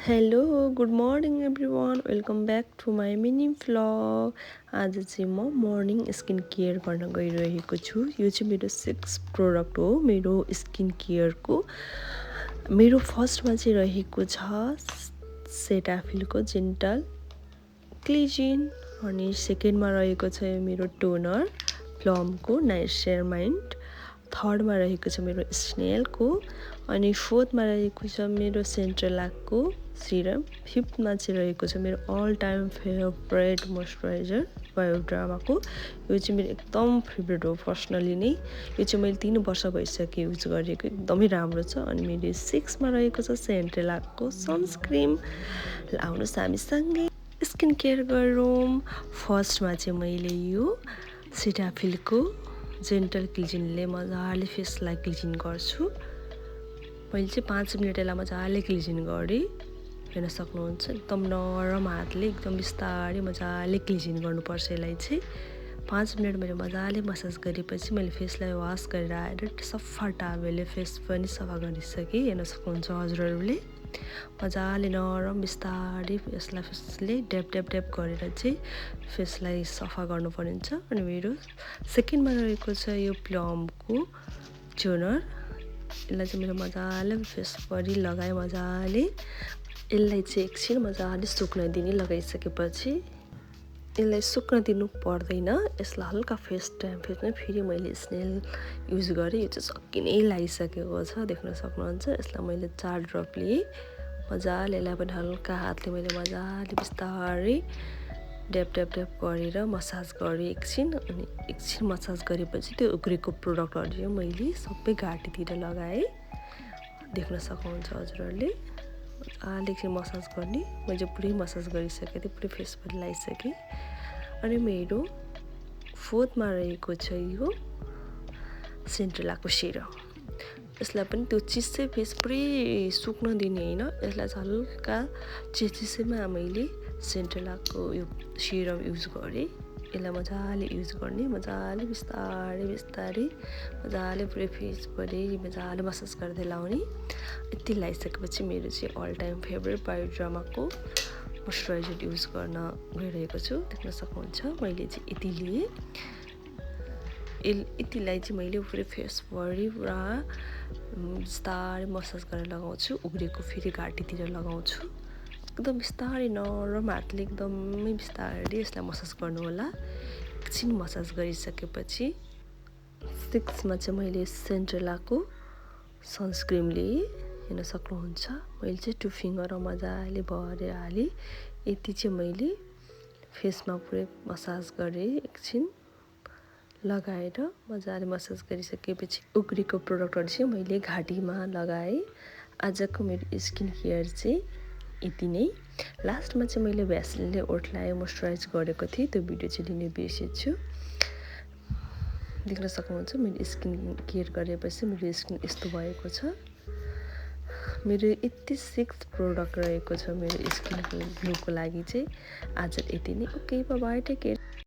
Hello good morning everyone welcome back to my mini vlog. आज चाहिँ म morning skin care गर्न गइरहेको छु। यो चाहिँ मेरो 6 प्रोडक्ट हो मेरो स्किन केयरको। मेरो फर्स्टमा चाहिँ रहेको छ सेटाफिलको जेन्टल क्लिजिन, अनि सेकेन्डमा रहेको छ मेरो टोनर प्लमको नाइसिनामाइड, थर्डमा रहेको छ मेरो स्नेलको, अनि फोर्थमा रहेको छ मेरो सेन्ट्रेलाकको सिरम, फिफ्थमा चाहिँ रहेको छ मेरो अल टाइम फेभरेट मोइस्चराइजर बायोडर्माको। यो चाहिँ मेरो एकदम फेभरेट हो पर्सनली नै। यो चाहिँ मैले 3 वर्ष भइसक्यो युज गरेको, एकदमै राम्रो छ। अनि मेरो 6मा रहेको छ सेन्ट्रेलाकको सनस्क्रिम। आउनुहोस् हामीसँगै स्किन केयर गरौँ। फर्स्टमा चाहिँ मैले यो सेटाफिलको जेन्टल क्लिजिनले मजाले फेसलाई क्लिजिन गर्छु। मैले चाहिँ 5 मिनट यसलाई मजाले क्लिजिन गरेँ। हेर्न सक्नुहुन्छ एकदम नरम हातले एकदम बिस्तारै मजाले क्लिजिन गर्नुपर्छ। यसलाई चाहिँ 5 मिनट मैले मजाले मसाज गरेपछि मैले फेसलाई वास गरेर आएर सफा टावेलले फेस पनि सफा गरिसकेँ। हेर्न सक्नुहुन्छ हजुरहरूले मजाले नरम बिस्तारै यसलाई फेसले ड्याप ड्याप ड्याप गरेर चाहिँ फेसलाई सफा गर्नु परिन्छ। अनि मेरो सेकेन्डमा रहेको छ यो प्लमको टोनर। यसलाई चाहिँ मेरो मजाले फेसभरि लगाएँ। मजाले यसलाई चाहिँ एकछिन मजाले सुक्न दिने। लगाइसकेपछि यसलाई सुक्न दिनु पर्दैन, यसलाई हल्का फेस फेसमा फेरि मैले स्नेल युज गरेँ। यो चाहिँ सक्की नै लागिसकेको छ, देख्न सक्नुहुन्छ। यसलाई मैले 4 ड्रप लिएँ। मजाले यसलाई पनि हल्का हातले मैले मजाले बिस्तारै ड्याप ड्याप ड्याप गरेर मसाज गरेँ एकछिन। अनि एकछिन मसाज गरेपछि त्यो उग्रेको प्रोडक्टहरू चाहिँ मैले सबै घाँटीतिर लगाएँ। देख्न सक्नुहुन्छ हजुरहरूले मजाले एकछिन मसाज गर्ने। मैले पुरै मसाज गरिसकेँ थिएँ, पुरै फेसभरि लगाइसकेँ। अनि मेरो फोर्थमा रहेको छ यो सेन्ट्रेलाको सिरम। यसलाई पनि त्यो चिसै फेस पुरै सुक्न दिने होइन, यसलाई चाहिँ हल्का चिसैमा मैले सेन्ट्रेलाको यो सिरम युज गरेँ। यसलाई मजाले युज गर्ने, मजाले बिस्तारै बिस्तारै मजाले पुरै फेसभरि मजाले मसाज गर्दै लाउने। यति लगाइसकेपछि मेरो चाहिँ अल टाइम फेभरेट बायोडर्माको मोइस्चराइजर युज गर्न गइरहेको छु। देख्न सक्नुहुन्छ मैले चाहिँ यति लिएँ। यतिलाई चाहिँ मैले पुरै फेसभरि पुरा बिस्तारै मसाज गरेर लगाउँछु। उग्रेको फेरि घाँटीतिर लगाउँछु। एकदम बिस्तारै नरम हातले एकदमै बिस्तारै यसलाई मसाज गर्नु होला। एकछिन मसाज गरिसकेपछि 6मा चाहिँ मैले सेन्ट्रेलाको सनस्क्रिम लिएँ। हेर्न सक्नुहुन्छ मैले चाहिँ 2 फिङ्गरमा मजाले भरेर हालेँ। यति चाहिँ मैले फेसमा पुरै मसाज गरेँ। एकछिन लगाएर मजाले मसाज गरिसकेपछि उग्रेको प्रोडक्टहरू चाहिँ मैले घाँटीमा लगाएँ। आजको मेरो स्किन केयर चाहिँ यति नै। लास्टमा चाहिँ मैले भ्यासलिनले ओठलाई मोइस्चराइज गरेको थिएँ, त्यो भिडियो चाहिँ लिनु बिर्सेछु। देख्न सक्नुहुन्छ मेरो स्किन केयर गरेपछि मेरो स्किन यस्तो भएको छ। मेरो यति 6 प्रोडक्ट रहेको छ मेरो स्किन ग्लोको लागि चाहिँ। आज यति नै। Okay bye bye, take care.